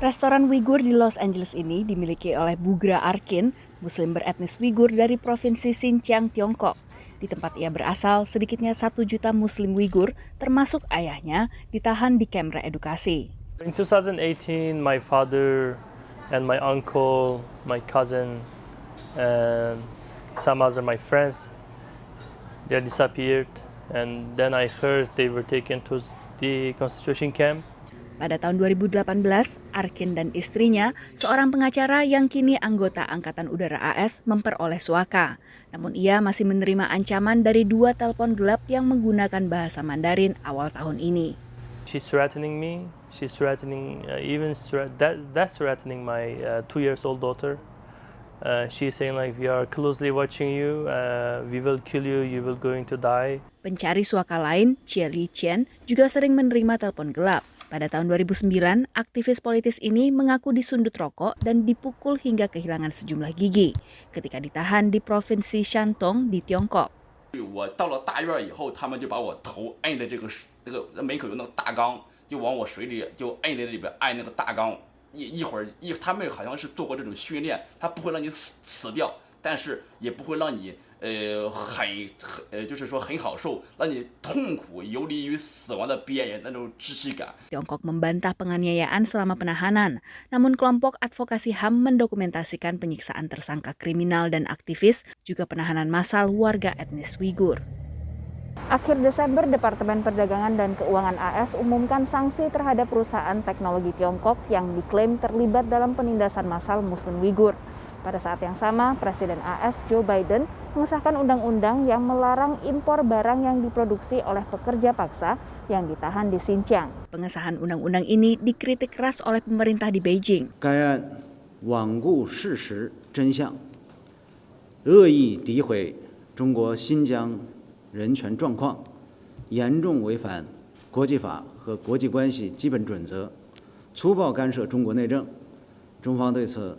Restoran Uighur di Los Angeles ini dimiliki oleh Bugra Arkin, muslim beretnis Uighur dari provinsi Xinjiang, Tiongkok. Di tempat ia berasal, sedikitnya 1 juta muslim Uighur, termasuk ayahnya, ditahan di kamp reedukasi. In 2018, my father and my uncle, my cousin, and some other my friends, they disappeared. And then I heard they were taken to the concentration camp. Pada tahun 2018, Arkin dan istrinya, seorang pengacara yang kini anggota Angkatan Udara AS, memperoleh suaka. Namun ia masih menerima ancaman dari 2 telepon gelap yang menggunakan bahasa Mandarin awal tahun ini. She's threatening me. She's threatening that's threatening my 2-year-old daughter. She's saying like, we are closely watching you. We will kill you. You will going to die. Pencari suaka lain, Chia Li Chen, juga sering menerima telepon gelap. Pada tahun 2009, aktivis politis ini mengaku disundut rokok dan dipukul hingga kehilangan sejumlah gigi ketika ditahan di provinsi Shandong di Tiongkok. 我到了大院以后，他们就把我头摁在这个门口有那个大缸，就往我水里就摁在里边，按那个大缸，一会儿他们好像是做过这种训练，他不会让你死掉，但是也不会让你就是说很好受，让你痛苦游离于死亡的边缘那种窒息感。 Tiongkok membantah penganiayaan selama penahanan, namun kelompok advokasi HAM mendokumentasikan penyiksaan tersangka kriminal dan aktivis, juga penahanan massal warga etnis Uighur. Akhir Desember, Departemen Perdagangan dan Keuangan AS umumkan sanksi terhadap perusahaan teknologi Tiongkok yang diklaim terlibat dalam penindasan massal Muslim Uighur. Pada saat yang sama, Presiden AS Joe Biden mengesahkan undang-undang yang melarang impor barang yang diproduksi oleh pekerja paksa yang ditahan di Xinjiang. Pengesahan undang-undang ini dikritik keras oleh pemerintah di Beijing. 该案罔顾事实真相，恶意诋毁中国新疆人权状况，严重违反国际法和国际关系基本准则，粗暴干涉中国内政。中方对此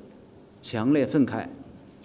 强烈愤慨，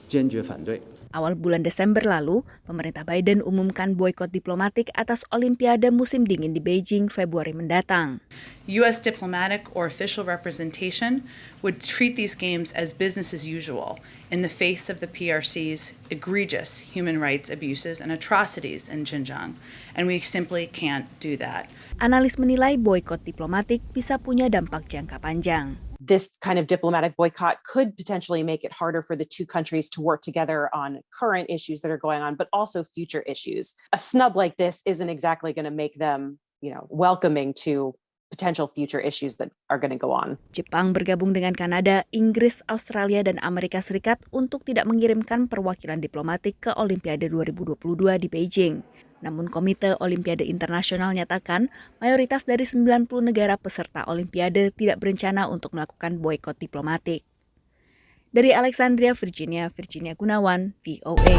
坚决反对。 Awal bulan Desember lalu, pemerintah Biden umumkan boikot diplomatik atas Olimpiade musim dingin di Beijing Februari mendatang. U.S. diplomatic or official representation would treat these games as business as usual in the face of the PRC's egregious human rights abuses and atrocities in Xinjiang, and we simply can't do that. Analis menilai boikot diplomatik bisa punya dampak jangka panjang. This kind of diplomatic boycott could potentially make it harder for the two countries to work together on current issues that are going on, but also future issues. A snub like this isn't exactly going to make them, welcoming to potential future issues that are going to go on. Jepang bergabung dengan Kanada, Inggris, Australia, dan Amerika Serikat untuk tidak mengirimkan perwakilan diplomatik ke Olimpiade 2022 di Beijing. Namun Komite Olimpiade Internasional nyatakan mayoritas dari 90 negara peserta Olimpiade tidak berencana untuk melakukan boikot diplomatik. Dari Alexandria, Virginia Gunawan, VOA.